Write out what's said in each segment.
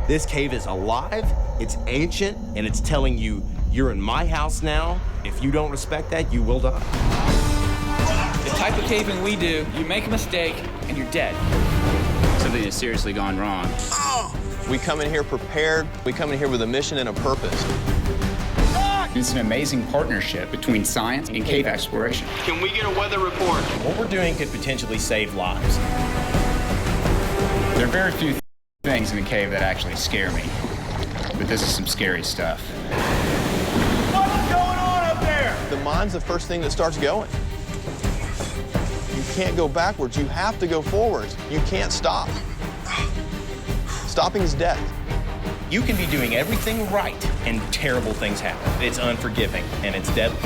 This cave is alive, it's ancient, and it's telling you, you're in my house now. If you don't respect that, you will die. The type of caving we do, you make a mistake and you're dead. Something has seriously gone wrong. We come in here prepared. We come in here with a mission and a purpose. It's an amazing partnership between science and cave exploration. Can we get a weather report? What we're doing could potentially save lives. There are very few things in the cave that actually scare me, but this is some scary stuff. What's going on up there? The mind's the first thing that starts going. You can't go backwards. You have to go forwards. You can't stop. Stopping is death. You can be doing everything right, and terrible things happen. It's unforgiving, and it's deadly.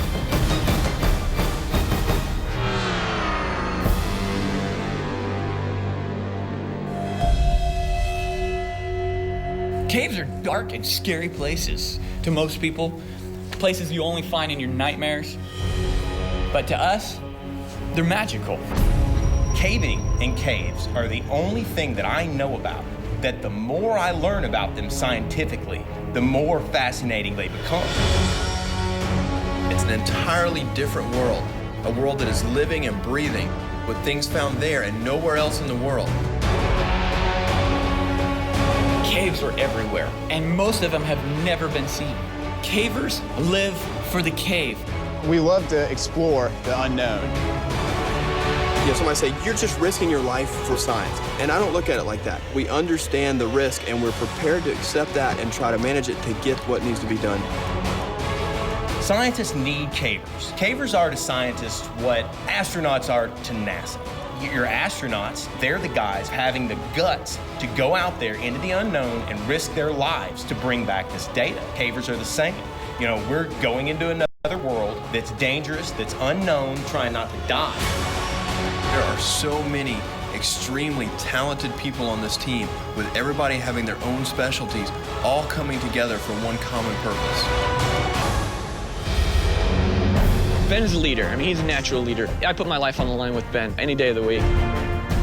Caves are dark and scary places. To most people, places you only find in your nightmares. But to us, they're magical. Caving and caves are the only thing that I know about that the more I learn about them scientifically, the more fascinating they become. It's an entirely different world, a world that is living and breathing with things found there and nowhere else in the world. Caves are everywhere, and most of them have never been seen. Cavers live for the cave. We love to explore the unknown. You know, somebody say, you're just risking your life for science. And I don't look at it like that. We understand the risk, and we're prepared to accept that and try to manage it to get what needs to be done. Scientists need cavers. Cavers are to scientists what astronauts are to NASA. Your astronauts, they're the guys having the guts to go out there into the unknown and risk their lives to bring back this data. Cavers are the same. You know, we're going into another world that's dangerous, that's unknown, trying not to die. There are so many extremely talented people on this team, with everybody having their own specialties, all coming together for one common purpose. Ben's a leader. I mean, he's a natural leader. I put my life on the line with Ben any day of the week.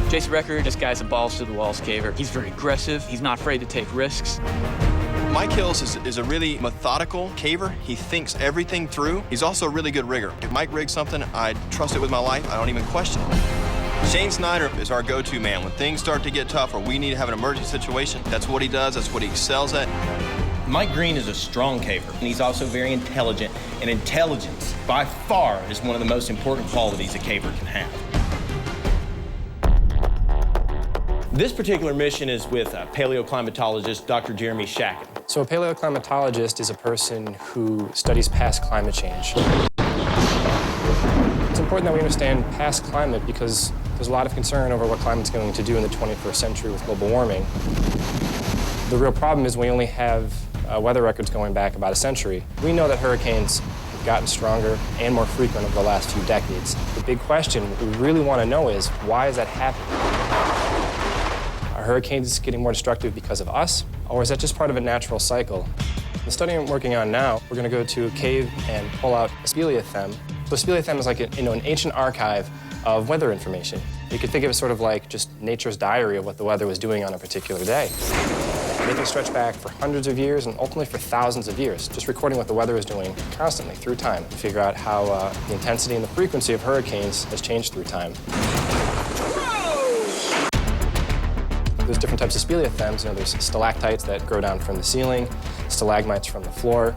Jason Record, this guy's a balls-to-the-walls caver. He's very aggressive. He's not afraid to take risks. Mike Hills is a really methodical caver. He thinks everything through. He's also a really good rigger. If Mike rigs something, I trust it with my life. I don't even question it. Shane Snyder is our go-to man. When things start to get tough or we need to have an emergency situation, that's what he does. That's what he excels at. Mike Green is a strong caver, and he's also very intelligent, and intelligence, by far, is one of the most important qualities a caver can have. This particular mission is with paleoclimatologist Dr. Jeremy Shacken. So a paleoclimatologist is a person who studies past climate change. It's important that we understand past climate because there's a lot of concern over what climate's going to do in the 21st century with global warming. The real problem is we only have weather records going back about a century. We know that hurricanes have gotten stronger and more frequent over the last few decades. The big question we really want to know is, why is that happening? Are hurricanes getting more destructive because of us, or is that just part of a natural cycle? The study I'm working on now, we're going to go to a cave and pull out a speleothem. So a speleothem is like an ancient archive of weather information. You could think of it sort of like just nature's diary of what the weather was doing on a particular day. They can stretch back for hundreds of years and ultimately for thousands of years, just recording what the weather is doing constantly through time to figure out how the intensity and the frequency of hurricanes has changed through time. There's different types of speleothems. You know, there's stalactites that grow down from the ceiling, stalagmites from the floor.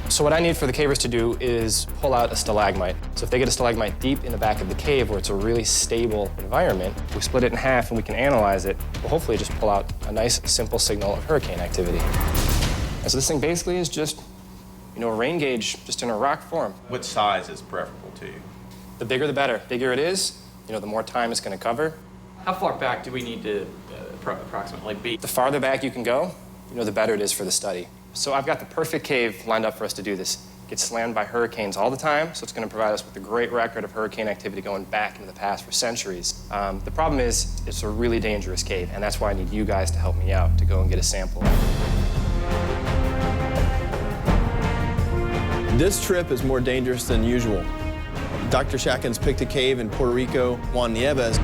So what I need for the cavers to do is pull out a stalagmite. So if they get a stalagmite deep in the back of the cave where it's a really stable environment, we split it in half and we can analyze it. We'll hopefully just pull out a nice, simple signal of hurricane activity. And so this thing basically is just, a rain gauge just in a rock form. What size is preferable to you? The bigger the better. Bigger it is, the more time it's going to cover. How far back do we need to approximately be? The farther back you can go, the better it is for the study. So I've got the perfect cave lined up for us to do this. It gets slammed by hurricanes all the time, so it's going to provide us with a great record of hurricane activity going back into the past for centuries. The problem is, it's a really dangerous cave, and that's why I need you guys to help me out to go and get a sample. This trip is more dangerous than usual. Dr. Shacken's picked a cave in Puerto Rico, Juan Nieves.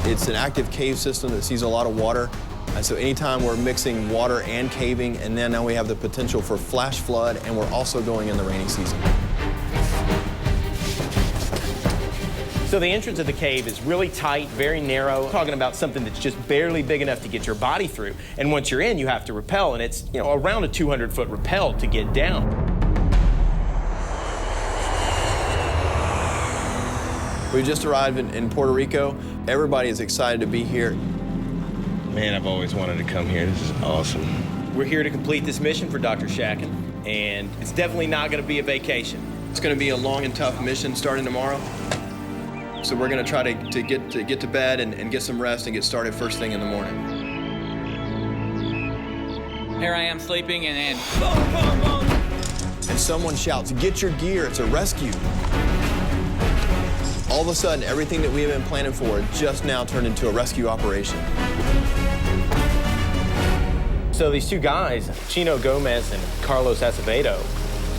It's an active cave system that sees a lot of water. And so anytime we're mixing water and caving, and then now we have the potential for flash flood, and we're also going in the rainy season. So the entrance of the cave is really tight, very narrow. We're talking about something that's just barely big enough to get your body through. And once you're in, you have to rappel, and it's, around a 200-foot rappel to get down. We just arrived in Puerto Rico. Everybody is excited to be here. Man, I've always wanted to come here. This is awesome. We're here to complete this mission for Dr. Shacken, and it's definitely not going to be a vacation. It's going to be a long and tough mission starting tomorrow. So we're going to try to get to bed and get some rest and get started first thing in the morning. Here I am sleeping, and And someone shouts, "Get your gear, it's a rescue." All of a sudden, everything that we have been planning for just now turned into a rescue operation. So these two guys, Chino Gomez and Carlos Acevedo,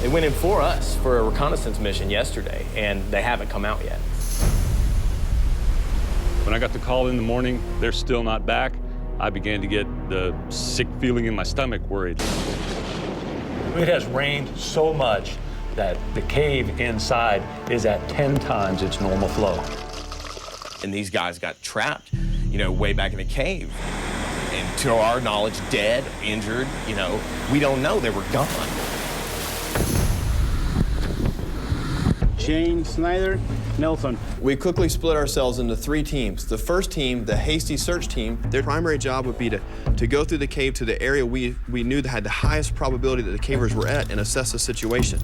they went in for us for a reconnaissance mission yesterday, and they haven't come out yet. When I got the call in the morning, they're still not back, I began to get the sick feeling in my stomach, worried. It has rained so much that the cave inside is at 10 times its normal flow. And these guys got trapped, way back in the cave. And to our knowledge, dead, injured, we don't know. They were gone. Shane, Snyder, Nelson. We quickly split ourselves into 3 teams. The first team, the hasty search team, their primary job would be to go through the cave to the area we knew that had the highest probability that the cavers were at and assess the situation.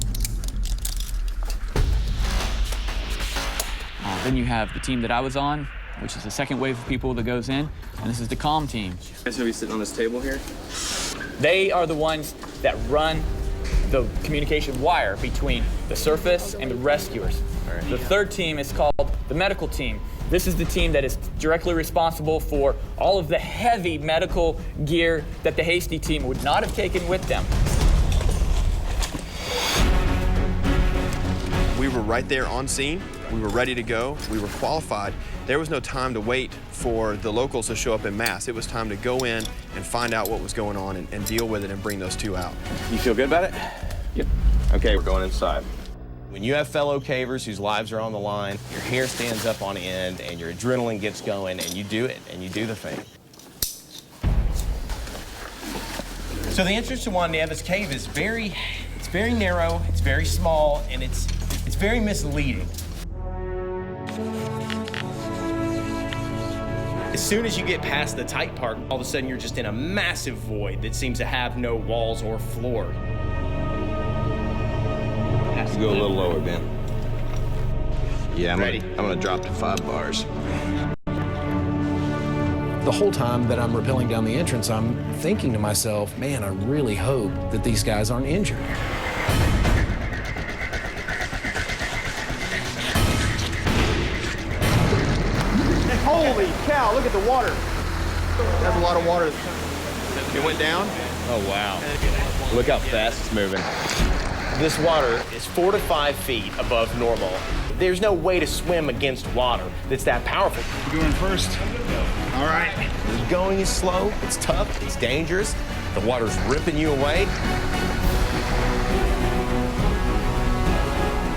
then you have the team that I was on, which is the second wave of people that goes in, and this is the comm team. Guys, are we sitting on this table here? They are the ones that run the communication wire between the surface and the rescuers. The third team is called the medical team. This is the team that is directly responsible for all of the heavy medical gear that the Hasty team would not have taken with them. We were right there on scene. We were ready to go. We were qualified. There was no time to wait for the locals to show up in mass. It was time to go in and find out what was going on and deal with it and bring those two out. You feel good about it? Yep. Okay, we're going inside. When you have fellow cavers whose lives are on the line, your hair stands up on end and your adrenaline gets going and you do it and you do the thing. So the entrance to Juan Nieves Cave is very narrow, it's very small, and it's very misleading. As soon as you get past the tight part, all of a sudden you're just in a massive void that seems to have no walls or floor. You go a little lower, Ben. Yeah, I'm Ready? I'm gonna drop to 5 bars. The whole time that I'm rappelling down the entrance, I'm thinking to myself, man, I really hope that these guys aren't injured. Holy cow, look at the water. That's a lot of water. It went down. Oh, wow. Look how fast it's moving. This water is 4 to 5 feet above normal. There's no way to swim against water that's that powerful. You going first? All right. The going is slow, it's tough, it's dangerous. The water's ripping you away.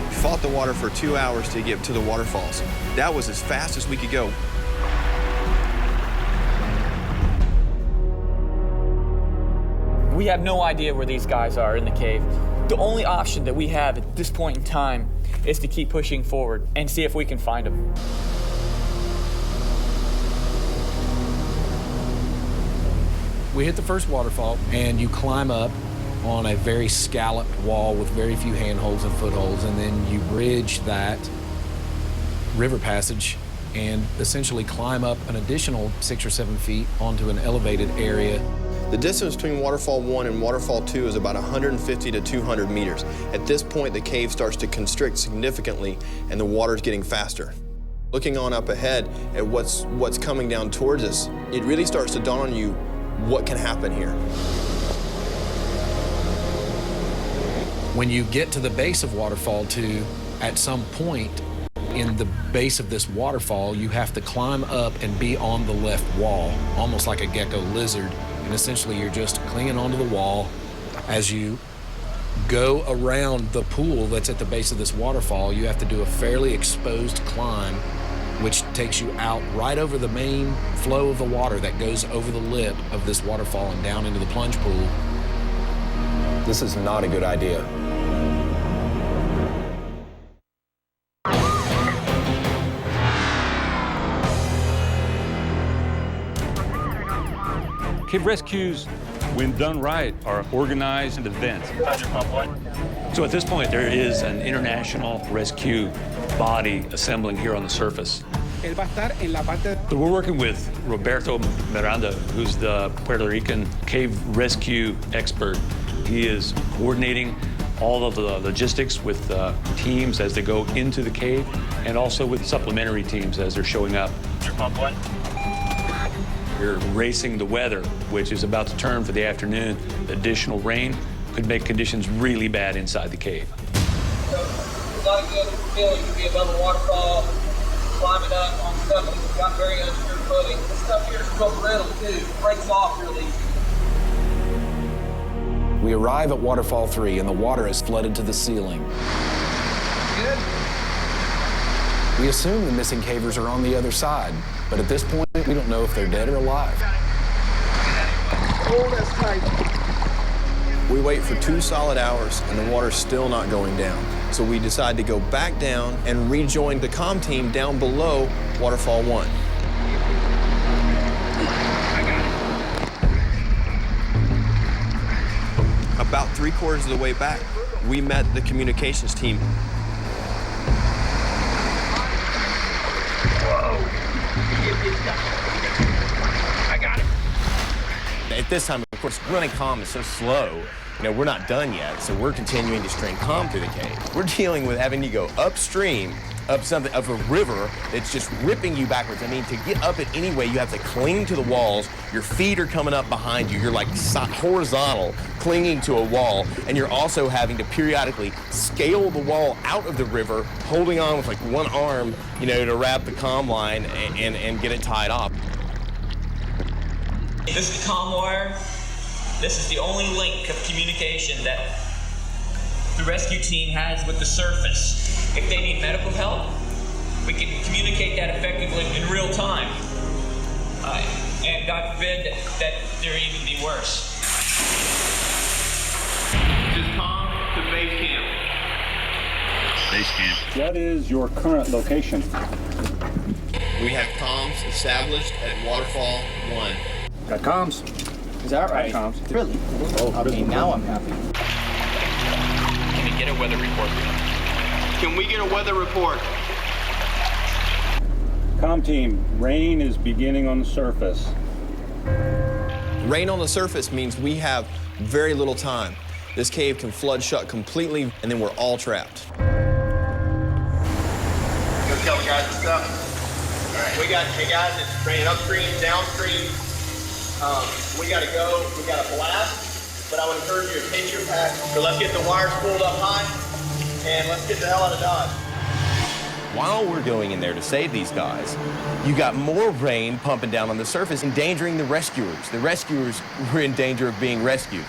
We fought the water for 2 hours to get to the waterfalls. That was as fast as we could go. We have no idea where these guys are in the cave. The only option that we have at this point in time is to keep pushing forward and see if we can find them. We hit the first waterfall, and you climb up on a very scalloped wall with very few handholds and footholds, and then you bridge that river passage and essentially climb up an additional 6 or 7 feet onto an elevated area. The distance between Waterfall 1 and Waterfall 2 is about 150 to 200 meters. At this point, the cave starts to constrict significantly and the water's getting faster. Looking on up ahead at what's coming down towards us, it really starts to dawn on you what can happen here. When you get to the base of Waterfall 2, at some point, In the base of this waterfall, you have to climb up and be on the left wall, almost like a gecko lizard. And essentially, you're just clinging onto the wall as you go around the pool that's at the base of this waterfall. You have to do a fairly exposed climb, which takes you out right over the main flow of the water that goes over the lip of this waterfall and down into the plunge pool. This is not a good idea. Cave rescues, when done right, are organized events. So at this point, there is an international rescue body assembling here on the surface. So we're working with Roberto Miranda, who's the Puerto Rican cave rescue expert. He is coordinating all of the logistics with teams as they go into the cave, and also with supplementary teams as they're showing up. We're racing the weather, which is about to turn for the afternoon. Additional rain could make conditions really bad inside the cave. It's not a good feeling to be above a waterfall, climbing up on stuff that's got very unsure footing. This stuff here is real brittle too. It breaks off really easy. We arrive at Waterfall 3 and the water is flooded to the ceiling. Good. We assume the missing cavers are on the other side, but at this point, we don't know if they're dead or alive. Oh, that's tight. We wait for 2 solid hours and the water's still not going down. So we decide to go back down and rejoin the comm team down below Waterfall 1. About 3/4 of the way back, we met the communications team. I got it. At this time, of course, running comm is so slow. You know, we're not done yet, so we're continuing to strain comm through the cave. We're dealing with having to go upstream of a river that's just ripping you backwards. I mean, to get up it anyway, you have to cling to the walls. Your feet are coming up behind you. You're like horizontal, clinging to a wall, and you're also having to periodically scale the wall out of the river, holding on with like one arm, you know, to wrap the comm line and get it tied off. This is the comm wire. This is the only link of communication that the rescue team has with the surface. If they need medical help, we can communicate that effectively in real time. And God forbid that there even be worse. This is comm to base camp. Base camp. What is your current location? We have comms established at Waterfall 1. Got comms. Is that right? Comms. Really? Oh, I mean, now I'm happy. Can you get a weather report? Can we get a weather report? Comm team, rain is beginning on the surface. Rain on the surface means we have very little time. This cave can flood shut completely, and then we're all trapped. Go tell the guys what's up. All right. We got, hey guys, it's raining upstream, downstream. We gotta go, we got a blast, but I would encourage you to take your pack. So let's get the wires pulled up high, and let's get the hell out of Dodge. While we're going in there to save these guys, you got more rain pumping down on the surface, endangering the rescuers. The rescuers were in danger of being rescued.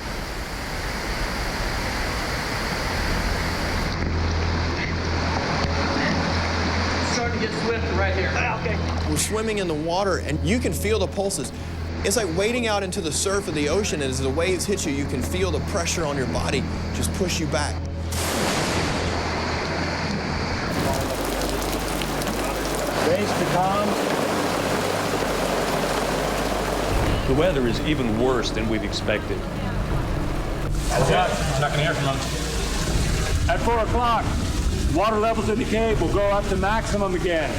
Starting to get swift right here. Okay. We're swimming in the water, and you can feel the pulses. It's like wading out into the surf of the ocean, and as the waves hit you, you can feel the pressure on your body just push you back. Base to comms. The weather is even worse than we've expected. Not gonna hear from them. At 4 o'clock, water levels in the cave will go up to maximum again.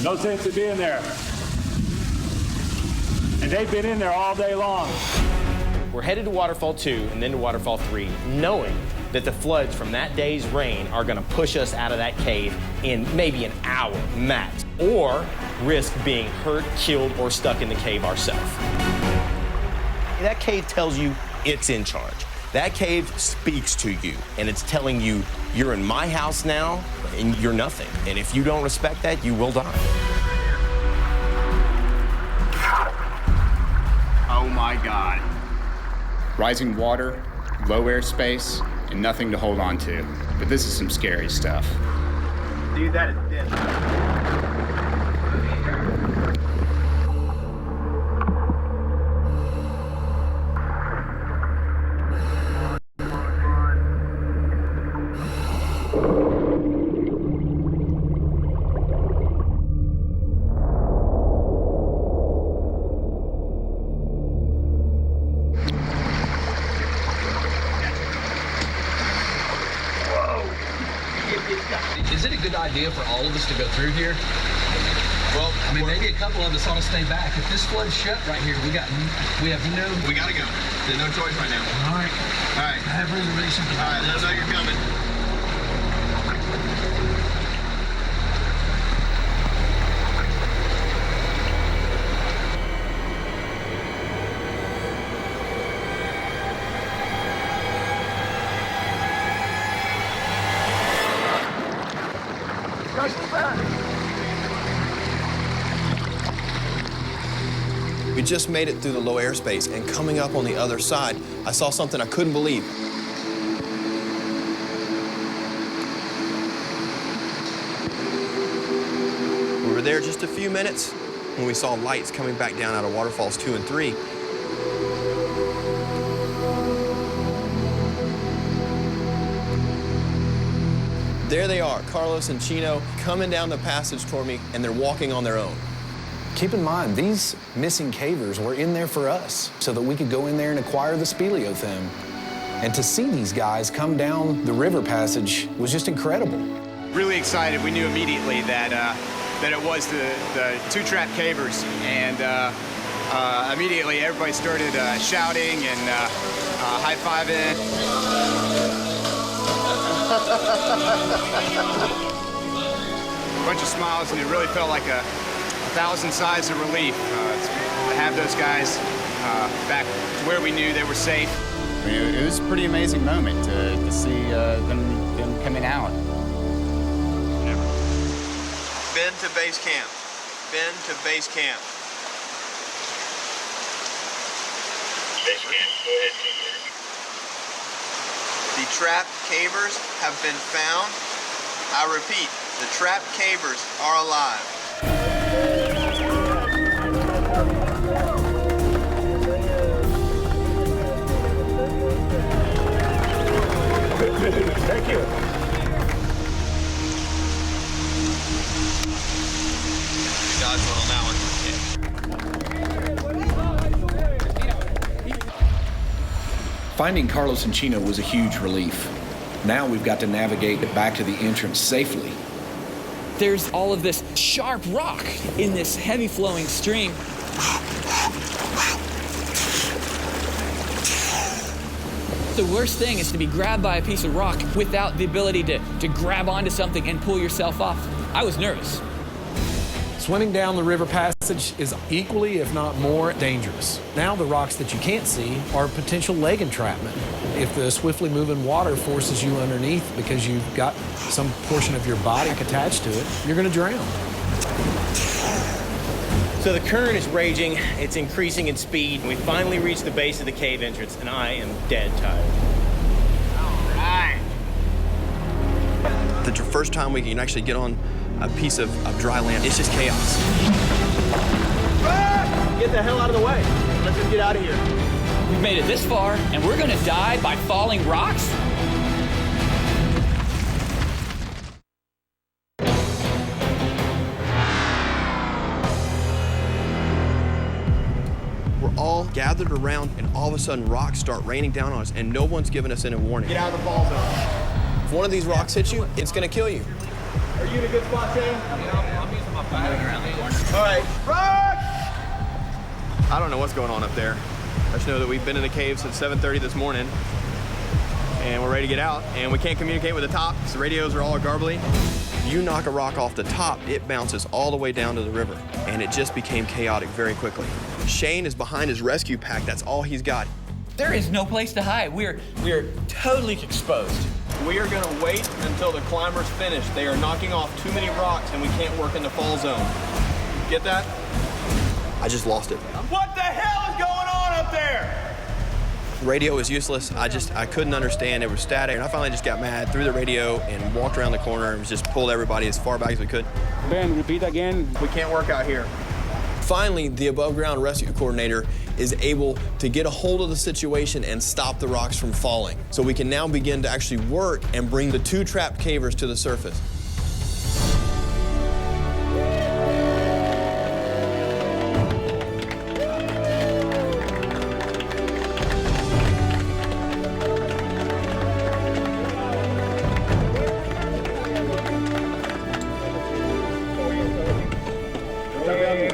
No sense in being there. And they've been in there all day long. We're headed to Waterfall 2 and then to Waterfall 3, knowing that the floods from that day's rain are gonna push us out of that cave in maybe an hour max, or risk being hurt, killed, or stuck in the cave ourselves. That cave tells you it's in charge. That cave speaks to you, and it's telling you, you're in my house now, and you're nothing. And if you don't respect that, you will die. Oh my God. Rising water, low airspace, and nothing to hold on to. But this is some scary stuff. Dude, that is dead. Is it a good idea for all of us to go through here? Well, I mean, maybe a couple of us ought to stay back. If this flood's shut right here, we have no... We gotta go. There's no choice right now. All right. All right. I have reservations. All right, let us know you're coming. We just made it through the low airspace, and coming up on the other side, I saw something I couldn't believe. We were there just a few minutes when we saw lights coming back down out of waterfalls 2 and 3. There they are, Carlos and Chino, coming down the passage toward me, and they're walking on their own. Keep in mind, these missing cavers were in there for us so that we could go in there and acquire the speleothem. And to see these guys come down the river passage was just incredible. Really excited. We knew immediately that it was the two trap cavers, and immediately everybody started shouting and high-fiving. A bunch of smiles, and it really felt like a 1,000 sighs of relief to have those guys back to where we knew they were safe. I mean, it was a pretty amazing moment to see them coming out. Been to base camp. Been to base camp. Base camp, go ahead, Peter. The trapped cavers have been found. I repeat, the trapped cavers are alive. Thank you. God's on that one. Finding Carlos and Chino was a huge relief. Now we've got to navigate back to the entrance safely. There's all of this sharp rock in this heavy flowing stream. The worst thing is to be grabbed by a piece of rock without the ability to grab onto something and pull yourself off. I was nervous. Swimming down the river passage is equally, if not more, dangerous. Now the rocks that you can't see are potential leg entrapment. If the swiftly moving water forces you underneath because you've got some portion of your body attached to it, you're going to drown. So the current is raging, it's increasing in speed, and we finally reached the base of the cave entrance, and I am dead tired. All right. The first time we can actually get on a piece of dry land, it's just chaos. Get the hell out of the way. Let's just get out of here. We've made it this far, and we're gonna die by falling rocks? We're all gathered around, and all of a sudden rocks start raining down on us, and no one's giving us any warning. Get out of the fall zone. If one of these rocks hits you, it's gonna kill you. Are you in a good spot, Shane? I'm using my phone around the corner. All right. Rock! I don't know what's going on up there. I just know that we've been in the cave since 7:30 this morning, and we're ready to get out, and we can't communicate with the top because the radios are all garbly. You knock a rock off the top, it bounces all the way down to the river, and it just became chaotic very quickly. Shane is behind his rescue pack. That's all he's got. There is no place to hide. We're totally exposed. We are going to wait until the climbers finish. They are knocking off too many rocks and we can't work in the fall zone. Get that? I just lost it. What the hell is going on up there? Radio was useless. I couldn't understand. It was static. And I finally just got mad, threw the radio, and walked around the corner and just pulled everybody as far back as we could. Ben, repeat again. We can't work out here. Finally, the above-ground rescue coordinator is able to get a hold of the situation and stop the rocks from falling. So we can now begin to actually work and bring the 2 trapped cavers to the surface.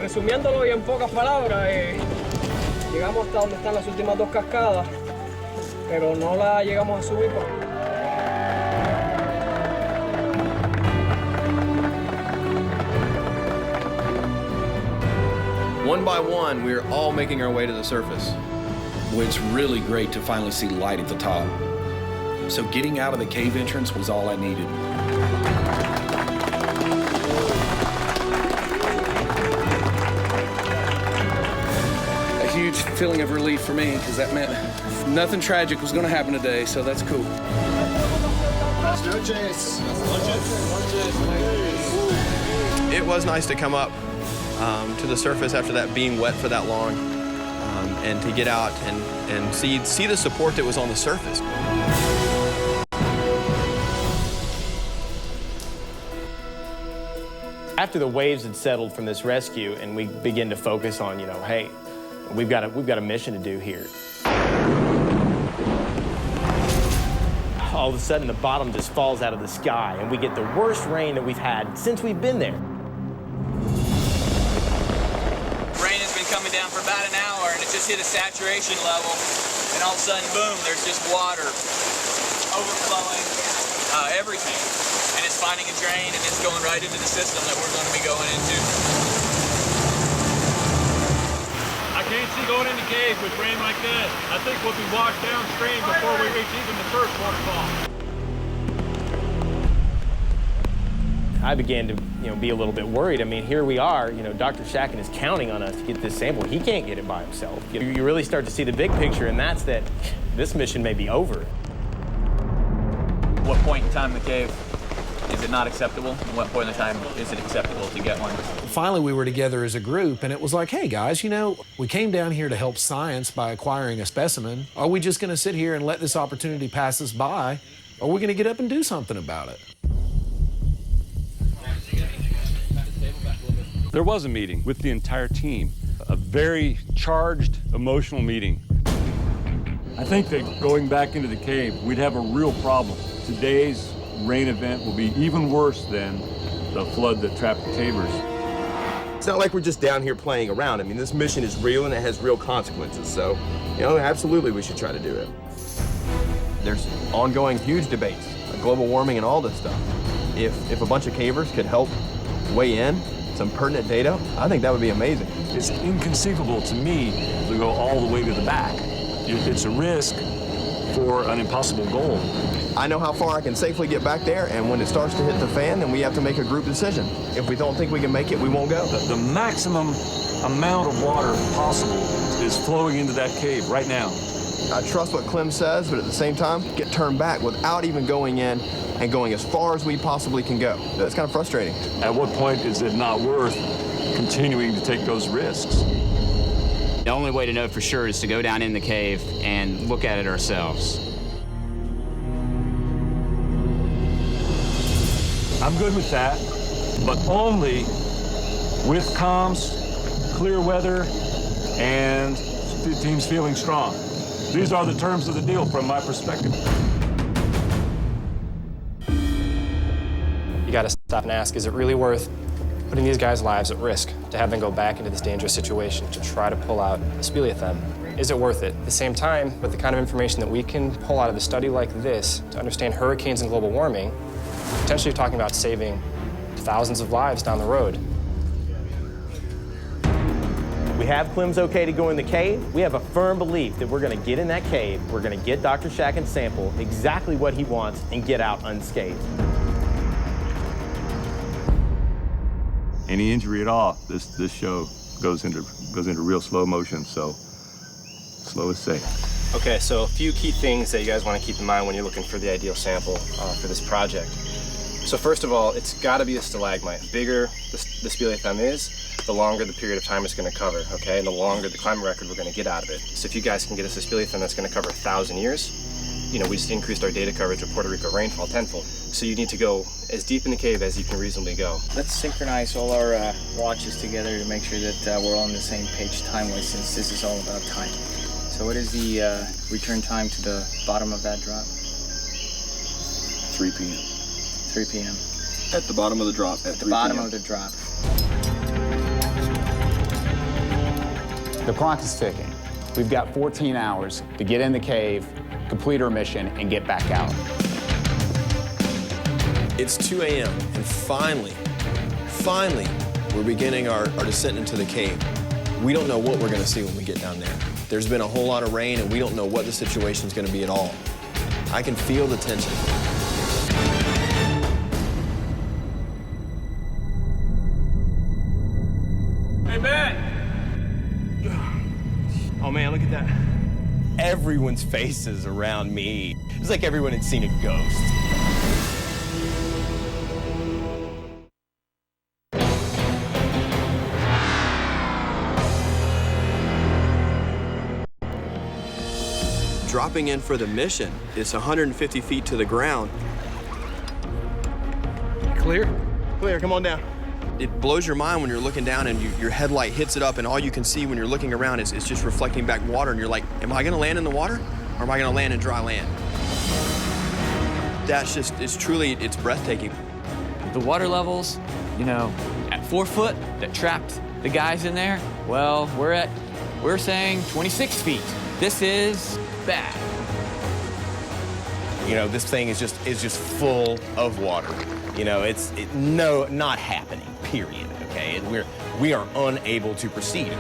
Resumiéndolo y en pocas palabras, llegamos hasta donde están las últimas 2 cascadas, pero no la llegamos a subir. One by one, we're all making our way to the surface. Well, it's really great to finally see light at the top. So getting out of the cave entrance was all I needed. Huge feeling of relief for me, because that meant nothing tragic was going to happen today, so that's cool. It was nice to come up to the surface after that being wet for that long, and to get out and see the support that was on the surface. After the waves had settled from this rescue and we begin to focus on, hey, we've got a mission to do here. All of a sudden, the bottom just falls out of the sky, and we get the worst rain that we've had since we've been there. Rain has been coming down for about an hour, and it just hit a saturation level, and all of a sudden, boom, there's just water overflowing everything. And it's finding a drain, and it's going right into the system that we're going to be going into. I can't see going in the cave with rain like this. I think we'll be washed downstream before we reach even the first waterfall. I began to, be a little bit worried. I mean, here we are, Dr. Shakin is counting on us to get this sample. He can't get it by himself. You really start to see the big picture, and that's that this mission may be over. What point in time in the cave is it not acceptable? And what point in time is it acceptable to get one? Finally, we were together as a group, and it was like, hey, guys, we came down here to help science by acquiring a specimen. Are we just going to sit here and let this opportunity pass us by? Or are we going to get up and do something about it? There was a meeting with the entire team, a very charged, emotional meeting. I think that going back into the cave, we'd have a real problem. Today's rain event will be even worse than the flood that trapped the cavers. It's not like we're just down here playing around. I mean, this mission is real and it has real consequences. So, absolutely we should try to do it. There's ongoing huge debates, global warming and all this stuff. If a bunch of cavers could help weigh in some pertinent data, I think that would be amazing. It's inconceivable to me to go all the way to the back. It's a risk for an impossible goal. I know how far I can safely get back there, and when it starts to hit the fan, then we have to make a group decision. If we don't think we can make it, we won't go. The maximum amount of water possible is flowing into that cave right now. I trust what Clem says, but at the same time, get turned back without even going in and going as far as we possibly can go. That's kind of frustrating. At what point is it not worth continuing to take those risks? The only way to know for sure is to go down in the cave and look at it ourselves. I'm good with that, but only with comms, clear weather, and the team's feeling strong. These are the terms of the deal from my perspective. You got to stop and ask, is it really worth putting these guys' lives at risk to have them go back into this dangerous situation to try to pull out a speleothem? Is it worth it? At the same time, with the kind of information that we can pull out of a study like this to understand hurricanes and global warming, potentially talking about saving thousands of lives down the road. We have Clem's okay to go in the cave. We have a firm belief that we're going to get in that cave, we're going to get Dr. Shacken's sample, exactly what he wants, and get out unscathed. Any injury at all, this show goes into real slow motion, so slow is safe. Okay, so a few key things that you guys want to keep in mind when you're looking for the ideal sample for this project. So first of all, it's got to be a stalagmite. The bigger the speleothem is, the longer the period of time it's going to cover, okay? And the longer the climate record we're going to get out of it. So if you guys can get us a speleothem that's going to cover 1,000 years, you know, we just increased our data coverage of Puerto Rico rainfall tenfold. So you need to go as deep in the cave as you can reasonably go. Let's synchronize all our watches together to make sure that we're all on the same page time-wise, since this is all about time. So what is the return time to the bottom of that drop? 3 p.m. 3 p.m. At the bottom of the drop. At the bottom of the drop. The clock is ticking. We've got 14 hours to get in the cave, complete our mission, and get back out. It's 2 a.m. and finally, we're beginning our descent into the cave. We don't know what we're going to see when we get down there. There's been a whole lot of rain, and we don't know what the situation is going to be at all. I can feel the tension. Hey, Ben! Oh, man, look at that. Everyone's faces around me. It's like everyone had seen a ghost. Dropping in for the mission. It's 150 feet to the ground. Clear? Clear, come on down. It blows your mind when you're looking down and your headlight hits it up, and all you can see when you're looking around is just reflecting back water, and you're like, am I gonna land in the water, or am I gonna land in dry land? That's just, it's breathtaking. The water levels, you know, at 4 foot that trapped the guys in there, well, we're saying 26 feet. This is bad. You know, this thing is just full of water. You know, not happening, period, okay? And we are unable to proceed.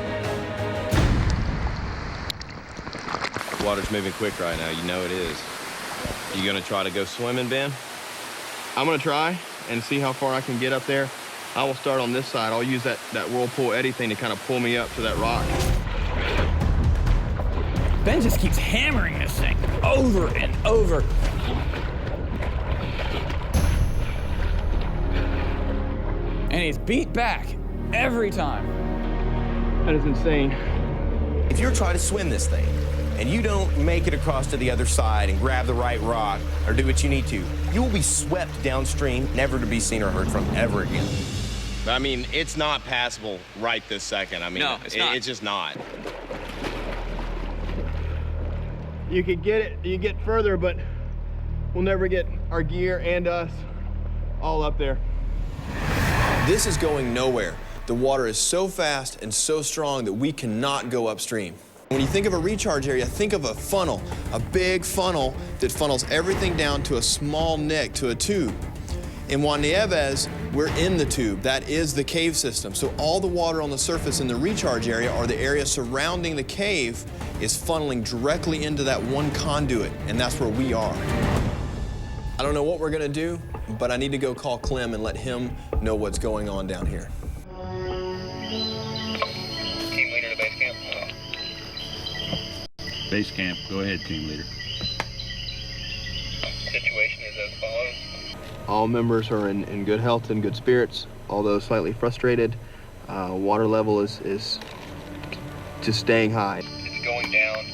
The water's moving quick right now, you know it is. You gonna try to go swimming, Ben? I'm gonna try and see how far I can get up there. I will start on this side. I'll use that whirlpool eddy thing to kind of pull me up to that rock. Ben just keeps hammering this thing over and over. And he's beat back every time. That is insane. If you're trying to swim this thing and you don't make it across to the other side and grab the right rock or do what you need to, you will be swept downstream, never to be seen or heard from ever again. But I mean, it's not passable right this second. I mean, no, it's not. It's just not. You could get it, you get further, but we'll never get our gear and us all up there. This is going nowhere. The water is so fast and so strong that we cannot go upstream. When you think of a recharge area, think of a funnel, a big funnel that funnels everything down to a small neck, to a tube. In Juan Nieves, we're in the tube. That is the cave system. So all the water on the surface in the recharge area, or the area surrounding the cave, is funneling directly into that one conduit, and that's where we are. I don't know what we're gonna do, but I need to go call Clem and let him know what's going on down here. Team leader to base camp. Base camp, go ahead, team leader. Situation is as follows. All members are in good health and good spirits, although slightly frustrated. Water level is just staying high. It's going down.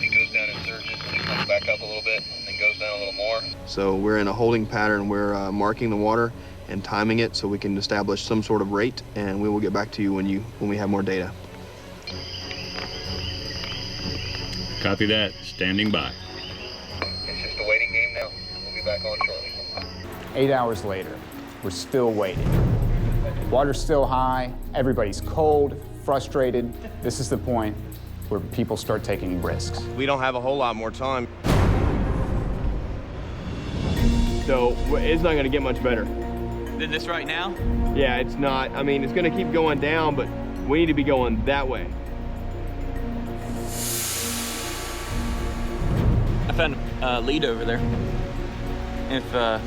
It goes down in surges and it comes back up a little bit and then goes down a little more. So we're in a holding pattern. We're marking the water and timing it so we can establish some sort of rate, and we will get back to you when we have more data. Copy that. Standing by. It's just a waiting game now. We'll be back on shortly. 8 hours later, we're still waiting. Water's still high, everybody's cold, frustrated. This is the point where people start taking risks. We don't have a whole lot more time. So it's not gonna get much better. Than this right now? Yeah, it's not. I mean, it's gonna keep going down, but we need to be going that way. found a lead over there. If, I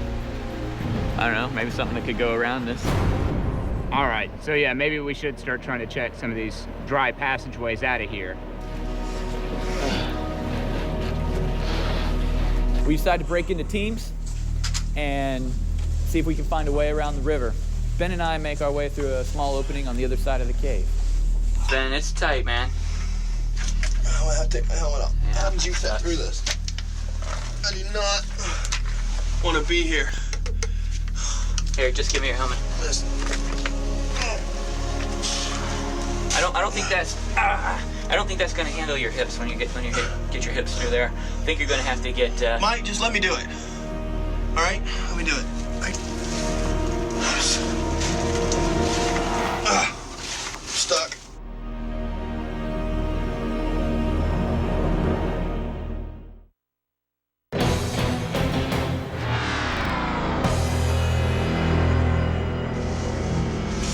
don't know, maybe something that could go around this. All right, so yeah, maybe we should start trying to check some of these dry passageways out of here. We decide to break into teams and see if we can find a way around the river. Ben and I make our way through a small opening on the other side of the cave. Ben, it's tight, man. I'm gonna have to take my helmet off. How did you fit through this? I do not want to be here. Here, just give me your helmet. I don't think that's I don't think that's gonna handle your hips when you get your hips through there. I think you're gonna have to get Mike, just let me do it. All right, let me do it. Stuck.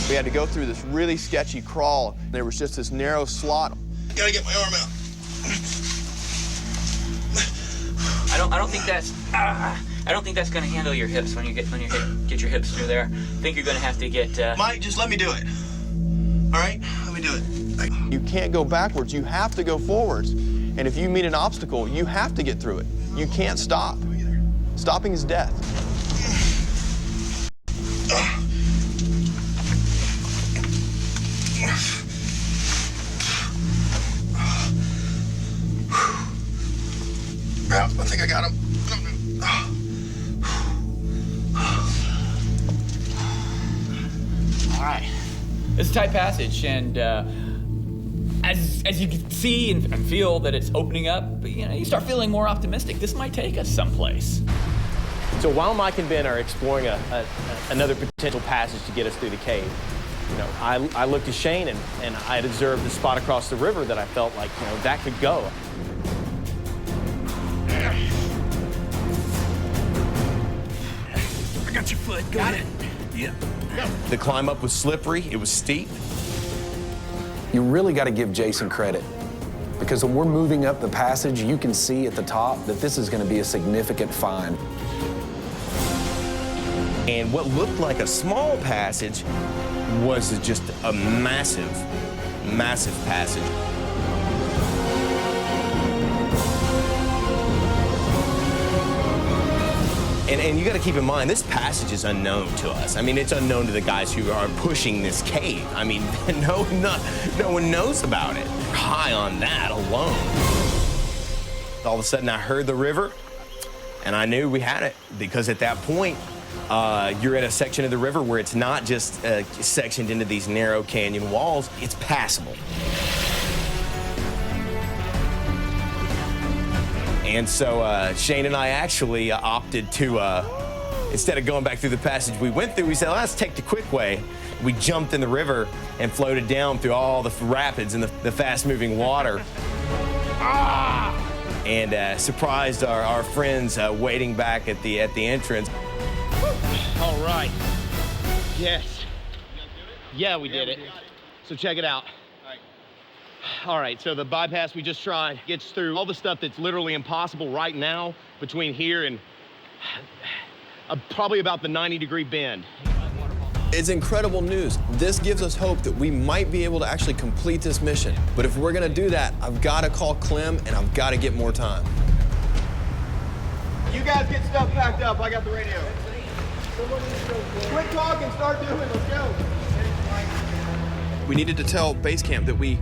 We had to go through this really sketchy crawl. There was just this narrow slot. I gotta get my arm out. I don't think that's I don't think that's gonna handle your hips when you get your hips through there. I think you're gonna have to get Mike, just let me do it. All right, let me do it. You can't go backwards. You have to go forwards. And if you meet an obstacle, you have to get through it. You can't stop. Stopping is death. Yeah, I think I got him. All right. It's a tight passage, and as you can see and feel that it's opening up, you start feeling more optimistic. This might take us someplace. So while Mike and Ben are exploring another potential passage to get us through the cave, I looked at Shane and I had observed the spot across the river that I felt like, that could go. I got your foot. Got it. Yep. The climb up was slippery. It was steep. You really got to give Jason credit, because when we're moving up the passage, you can see at the top that this is going to be a significant find. And what looked like a small passage was just a massive, massive passage. And you got to keep in mind, this passage is unknown to us. I mean, it's unknown to the guys who are pushing this cave. I mean, no one knows about it. High on that alone. All of a sudden, I heard the river, and I knew we had it, because at that point, you're at a section of the river where it's not just sectioned into these narrow canyon walls, it's passable. And so Shane and I actually opted to, instead of going back through the passage we went through, we said, let's take the quick way. We jumped in the river and floated down through all the rapids and the fast-moving water. And surprised our friends waiting back at the entrance. All right. Yes. Yeah, we did it. So check it out. All right, so the bypass we just tried gets through all the stuff that's literally impossible right now between here and probably about the 90-degree bend. It's incredible news. This gives us hope that we might be able to actually complete this mission. But if we're gonna do that, I've gotta call Clem and I've gotta get more time. You guys get stuff packed up. I got the radio. Quit talking, start doing, let's go. We needed to tell base camp that we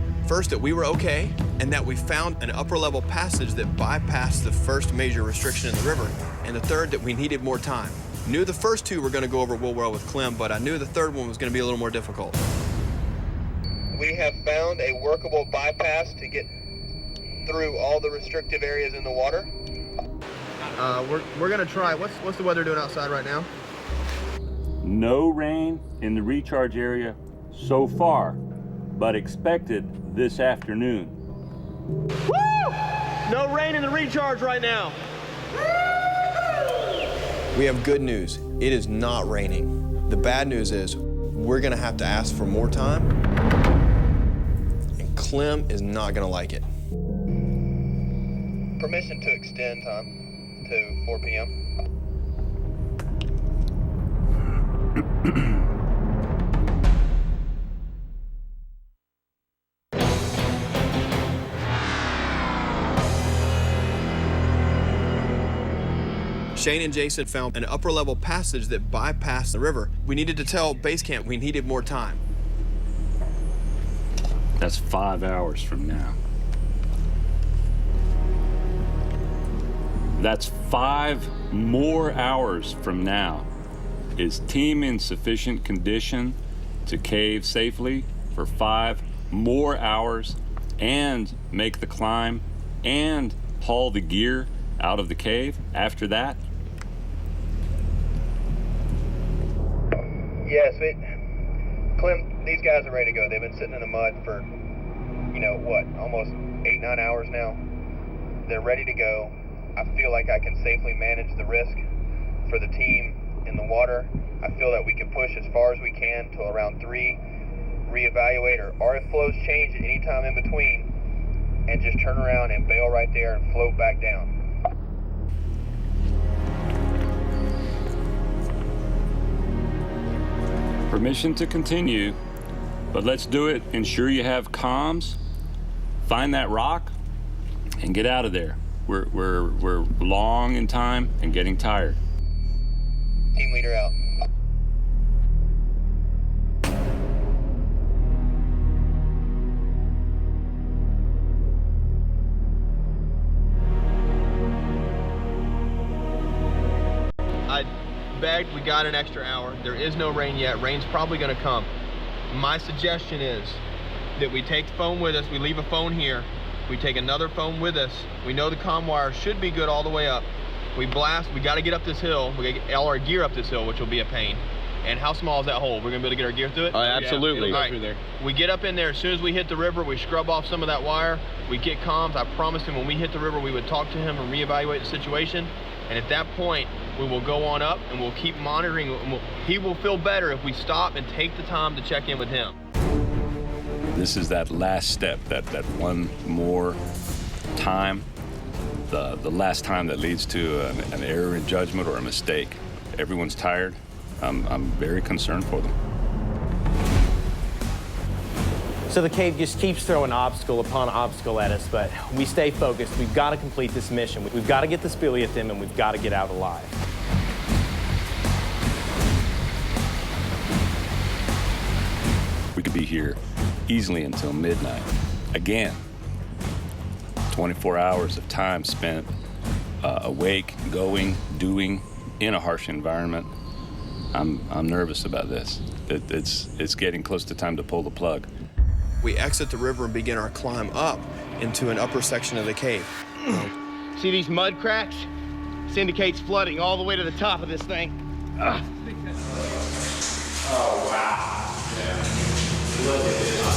were okay, and that we found an upper level passage that bypassed the first major restriction in the river, and the third that we needed more time. Knew the first two were gonna go over well with Clem, but I knew the third one was gonna be a little more difficult. We have found a workable bypass to get through all the restrictive areas in the water. We're gonna try. What's the weather doing outside right now? No rain in the recharge area so far, but expected this afternoon. Woo! No rain in the recharge right now. We have good news. It is not raining. The bad news is we're gonna have to ask for more time, and Clem is not gonna like it. Permission to extend time to 4 p.m. Shane and Jason found an upper level passage that bypassed the river. We needed to tell base camp we needed more time. That's 5 hours from now. That's 5 more hours from now. Is team in sufficient condition to cave safely for 5 more hours and make the climb and haul the gear out of the cave after that? Yes, Clem, these guys are ready to go. They've been sitting in the mud for, almost 8-9 hours now. They're ready to go. I feel like I can safely manage the risk for the team in the water. I feel that we can push as far as we can till around 3, reevaluate, or if flows change at any time in between, and just turn around and bail right there and float back down. Permission to continue, but let's do it. Ensure you have comms, find that rock, and get out of there. We're long in time and getting tired. Team leader out. I begged, we got an extra hour. There is no rain yet. Rain's probably gonna come. My suggestion is that we take the phone with us, we leave a phone here, we take another phone with us. We know the comm wire should be good all the way up. We blast, we gotta get up this hill, we gotta get all our gear up this hill, which will be a pain. And how small is that hole? We're gonna be able to get our gear through it? Absolutely. Yeah, all right. We get up in there, as soon as we hit the river, we scrub off some of that wire, we get comms. I promised him when we hit the river, we would talk to him and reevaluate the situation. And at that point, we will go on up and we'll keep monitoring. He will feel better if we stop and take the time to check in with him. This is that last step, that one more time, the last time that leads to an error in judgment or a mistake. Everyone's tired. I'm very concerned for them. So the cave just keeps throwing obstacle upon obstacle at us, but we stay focused. We've got to complete this mission. We've got to get the speleothem, and we've got to get out alive. We could be here easily until midnight. Again, 24 hours of time spent awake, going, doing, in a harsh environment. I'm nervous about this. It's getting close to time to pull the plug. We exit the river and begin our climb up into an upper section of the cave. See these mud cracks? This indicates flooding all the way to the top of this thing. Oh, wow. Yeah.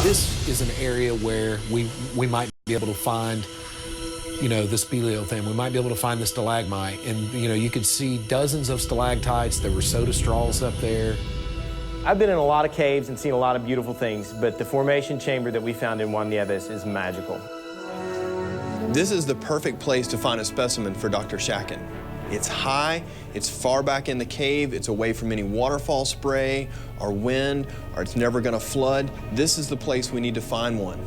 This is an area where we might be able to find, the speleothem. We might be able to find the stalagmite. And, you could see dozens of stalactites. There were soda straws up there. I've been in a lot of caves and seen a lot of beautiful things, but the formation chamber that we found in Juan Nieves is magical. This is the perfect place to find a specimen for Dr. Shakin. It's high, it's far back in the cave, it's away from any waterfall spray or wind, or it's never gonna flood. This is the place we need to find one,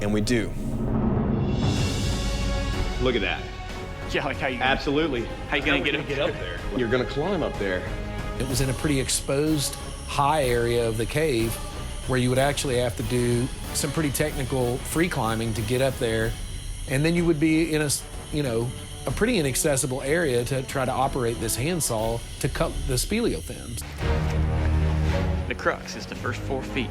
and we do. Look at that. Yeah, like how you... Absolutely. How you gonna get up there? You're gonna climb up there. It was in a pretty exposed, high area of the cave where you would actually have to do some pretty technical free climbing to get up there. And then you would be in a pretty inaccessible area to try to operate this handsaw to cut the speleothems. The crux is the first 4 feet.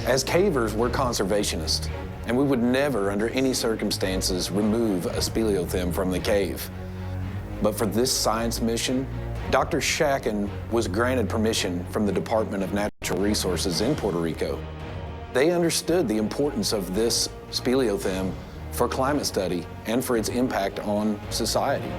As cavers, we're conservationists, and we would never, under any circumstances, remove a speleothem from the cave. But for this science mission, Dr. Shakin was granted permission from the Department of Natural Resources in Puerto Rico. They understood the importance of this speleothem for climate study and for its impact on society.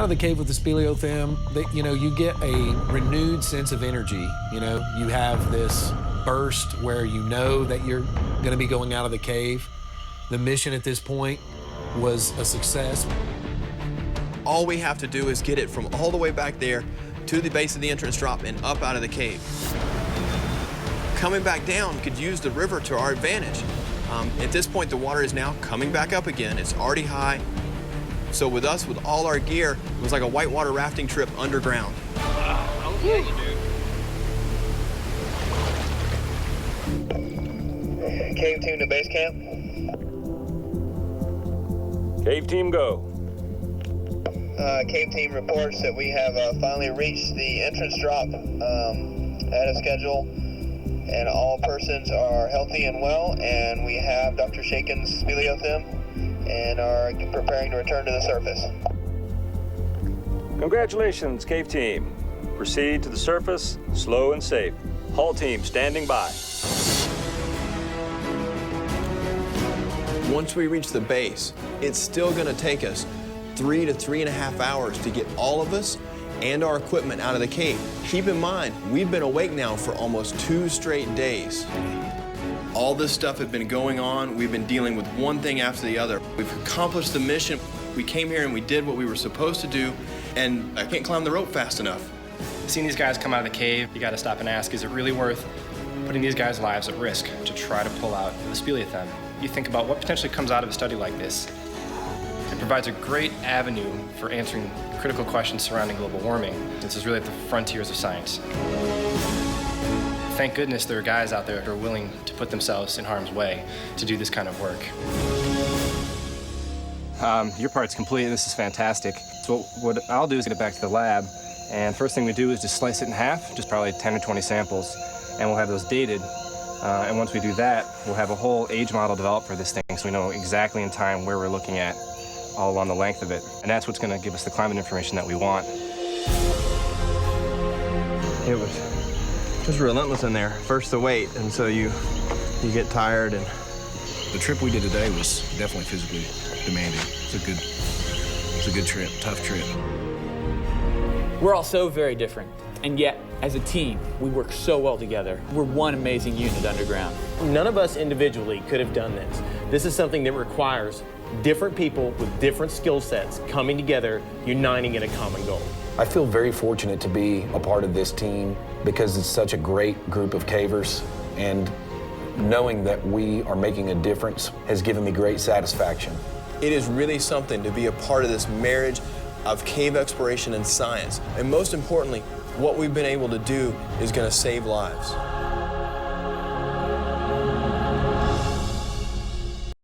out of the cave with the speleothem, you get a renewed sense of energy. You have this burst where you know that you're going to be going out of the cave. The mission at this point was a success. All we have to do is get it from all the way back there to the base of the entrance drop and up out of the cave. Coming back down, could use the river to our advantage. At this point, the water is now coming back up again. It's already high. So with us, with all our gear, it was like a whitewater rafting trip underground. Wow. Okay, you do. Cave team to base camp. Cave team, go. Cave team reports that we have finally reached the entrance drop ahead of schedule, and all persons are healthy and well, and we have Dr. Shaken's speleothem and are preparing to return to the surface. Congratulations, Cave team. Proceed to the surface, slow and safe. Hull team standing by. Once we reach the base, it's still going to take us 3 to 3.5 hours to get all of us and our equipment out of the cave. Keep in mind, we've been awake now for almost 2 straight days. All this stuff had been going on. We've been dealing with one thing after the other. We've accomplished the mission. We came here and we did what we were supposed to do, and I can't climb the rope fast enough. Seeing these guys come out of the cave, you gotta stop and ask, is it really worth putting these guys' lives at risk to try to pull out the speleothem? You think about what potentially comes out of a study like this. It provides a great avenue for answering critical questions surrounding global warming. This is really at the frontiers of science. Thank goodness there are guys out there who are willing to put themselves in harm's way to do this kind of work. Your part's complete. This is fantastic. So what I'll do is get it back to the lab, and first thing we do is just slice it in half, just probably 10 or 20 samples, and we'll have those dated. And once we do that, we'll have a whole age model developed for this thing, so we know exactly in time where we're looking at all along the length of it. And that's what's going to give us the climate information that we want. It was just relentless in there. First the weight, and so you get tired. And the trip we did today was definitely physically demanding. It's a good trip, tough trip. We're all so very different, and yet, as a team, we work so well together. We're one amazing unit underground. None of us individually could have done this. This is something that requires different people with different skill sets coming together, uniting in a common goal. I feel very fortunate to be a part of this team because it's such a great group of cavers, and knowing that we are making a difference has given me great satisfaction. It is really something to be a part of this marriage of cave exploration and science. And most importantly, what we've been able to do is going to save lives.